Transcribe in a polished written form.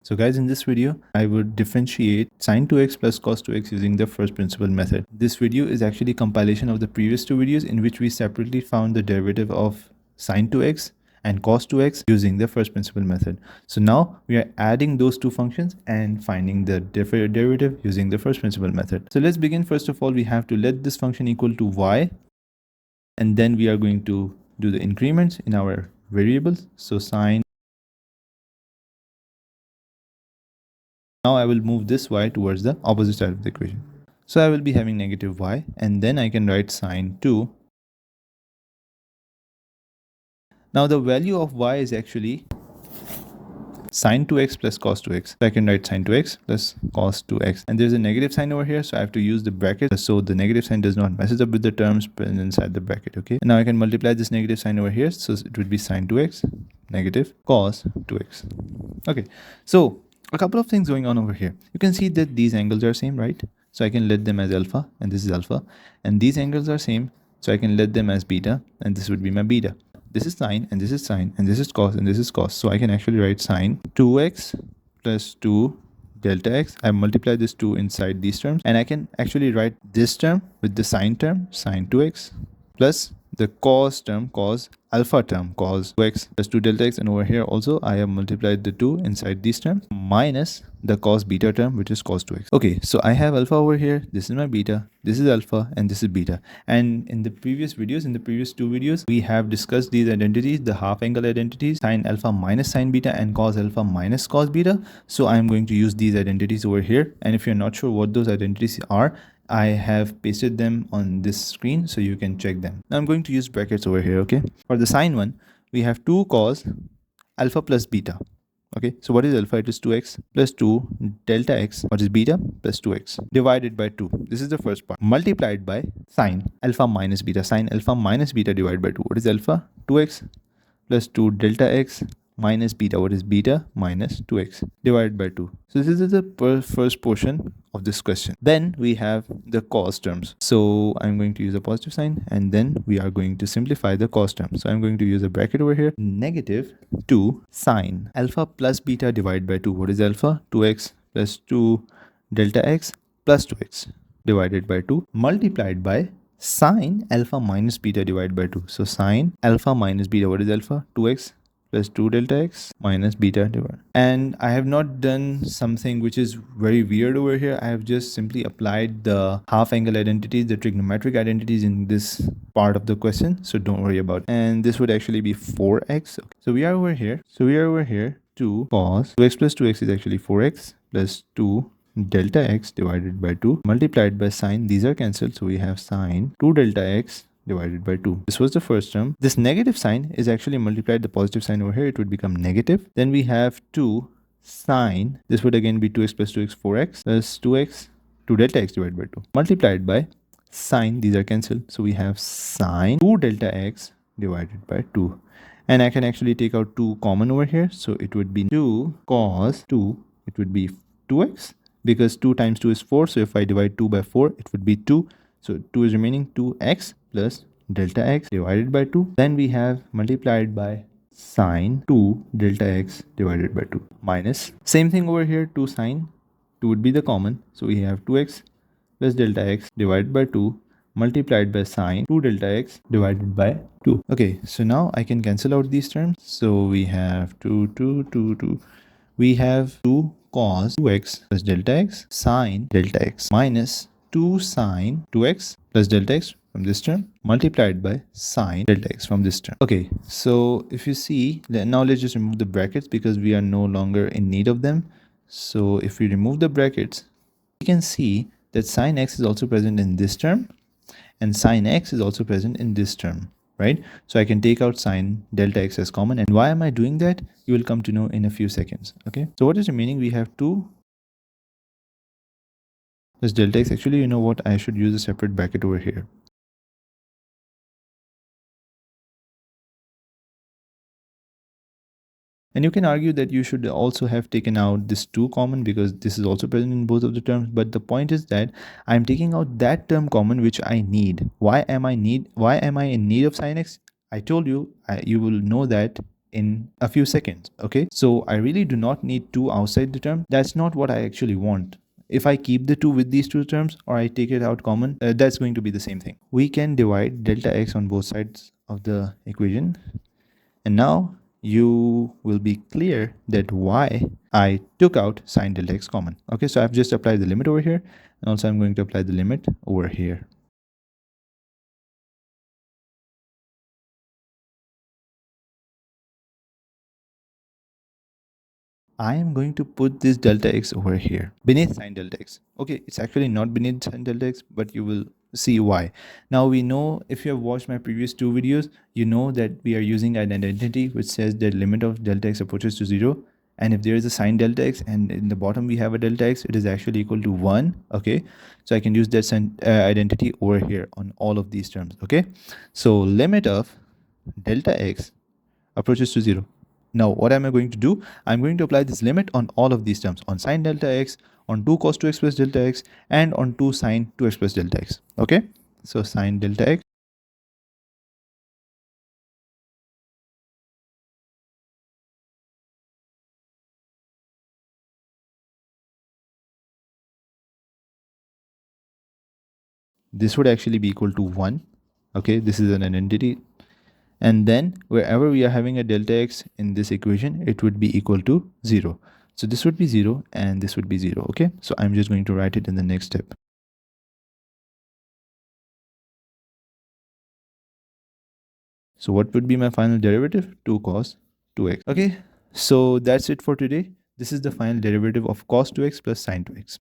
So guys, in this video, I would differentiate sin2x plus cos2x using the first principle method. This video is actually compilation of the previous two videos in which we separately found the derivative of sin2x and cos2x using the first principle method. So now we are adding those two functions and finding the derivative using the first principle method. So let's begin. First of all, we have to let this function equal to y, and then we are going to do the increments in our variables. So sin. Now I will move this y towards the opposite side of the equation. So I will be having negative y, and then I can write sine 2. Now the value of y is actually sine 2x plus cos 2x. So I can write sine 2x plus cos 2x. And there's a negative sign over here, so I have to use the bracket so the negative sign does not messes up with the terms present inside the bracket, okay? And now I can multiply this negative sign over here, so it would be sine 2x negative cos 2x. Okay, so a couple of things going on over here. You can see that these angles are same, right? So I can let them as alpha, and this is alpha. And these angles are same, so I can let them as beta, and this would be my beta. This is sine, and this is sine, and this is cos, and this is cos. So I can actually write sine 2x plus 2 delta x. I multiply this 2 inside these terms, and I can actually write this term with the sine term, sine 2x, plus the cos term, cos alpha term, cos 2x plus 2 delta x, and over here also I have multiplied the 2 inside these terms minus the cos beta term, which is cos 2x. Okay, so I have alpha over here, this is my beta, this is alpha, and this is beta. And in the previous videos, in the previous two videos, we have discussed these identities, the half angle identities, sine alpha minus sine beta and cos alpha minus cos beta. So I'm going to use these identities over here, and if you're not sure what those identities are, I have pasted them on this screen so you can check them. Now I'm going to use brackets over here, okay? For the sine one, we have 2 cos alpha plus beta. Okay, so what is alpha? It is 2x plus 2 delta x. What is beta? Plus 2x divided by 2. This is the first part. Multiplied by sine alpha minus beta. Sine alpha minus beta divided by 2. What is alpha? 2x plus 2 delta x minus beta. What is beta? Minus 2x divided by 2. So this is the first portion of this question. Then we have the cos terms. So I'm going to use a positive sign, and then we are going to simplify the cos term. So I'm going to use a bracket over here. Negative 2 sine alpha plus beta divided by 2. What is alpha? 2x plus 2 delta x plus 2x divided by 2 multiplied by sine alpha minus beta divided by 2. So sine alpha minus beta. What is alpha? 2x plus 2 delta x minus beta divided. And I have not done something which is very weird over here. I have just simply applied the half angle identities, the trigonometric identities in this part of the question. So don't worry about it. And this would actually be 4x. Okay. So we are over here. 2 cos 2x plus 2x is actually 4x plus 2 delta x divided by 2 multiplied by sine. These are cancelled. So we have sine 2 delta x divided by 2. This was the first term. This negative sign is actually multiplied the positive sign over here. It would become negative. Then we have 2 sine. This would again be 2x plus 2x, 4x plus 2x, 2 delta x divided by 2 multiplied by sine. These are cancelled. So we have sine 2 delta x divided by 2. And I can actually take out 2 common over here. So it would be 2 cos 2. It would be 2x because 2 times 2 is 4. So if I divide 2 by 4, it would be 2. So 2 is remaining, 2x plus delta x divided by 2. Then we have multiplied by sine 2 delta x divided by 2 minus. Same thing over here, 2 sine. 2 would be the common. So we have 2x plus delta x divided by 2 multiplied by sine 2 delta x divided by 2. Okay, so now I can cancel out these terms. So we have 2. We have 2 cos 2x plus delta x sine delta x minus 2 sine 2x plus delta x from this term multiplied by sine delta x from this term. Okay, so if you see, now let's just remove the brackets because we are no longer in need of them. So if we remove the brackets, we can see that sine x is also present in this term and sine x is also present in this term, right? So I can take out sine delta x as common. And why am I doing that? You will come to know in a few seconds. Okay, so what is remaining? We have 2 plus delta x. Actually, you know what? I should use a separate bracket over here. And you can argue that you should also have taken out this 2 common because this is also present in both of the terms. But the point is that I'm taking out that term common which I need. Why am I in need of sin x? I told you, you will know that in a few seconds. Okay, so I really do not need 2 outside the term. That's not what I actually want. If I keep the 2 with these two terms or I take it out common, that's going to be the same thing. We can divide delta x on both sides of the equation, and now you will be clear that why I took out sine delta x common. Okay, so I've just applied the limit over here, and also I'm going to apply the limit over here. I am going to put this delta x over here beneath sine delta x. Okay, it's actually not beneath sine delta x, but you will see why. Now we know, if you have watched my previous 2 videos, you know that we are using an identity which says that limit of delta x approaches to 0. And if there is a sine delta x and in the bottom we have a delta x, it is actually equal to 1. Okay, so I can use that identity over here on all of these terms. Okay, so limit of delta x approaches to 0. Now, what am I going to do? I'm going to apply this limit on all of these terms, on sine delta x, on 2 cos 2x plus delta x, and on 2 sine 2x plus delta x. Okay, so sine delta x. This would actually be equal to 1. Okay, this is an identity. And then wherever we are having a delta x in this equation, it would be equal to 0. So this would be 0 and this would be 0. Okay, so I'm just going to write it in the next step. So what would be my final derivative? 2 cos 2x. Okay, so that's it for today. This is the final derivative of cos 2x plus sin 2x.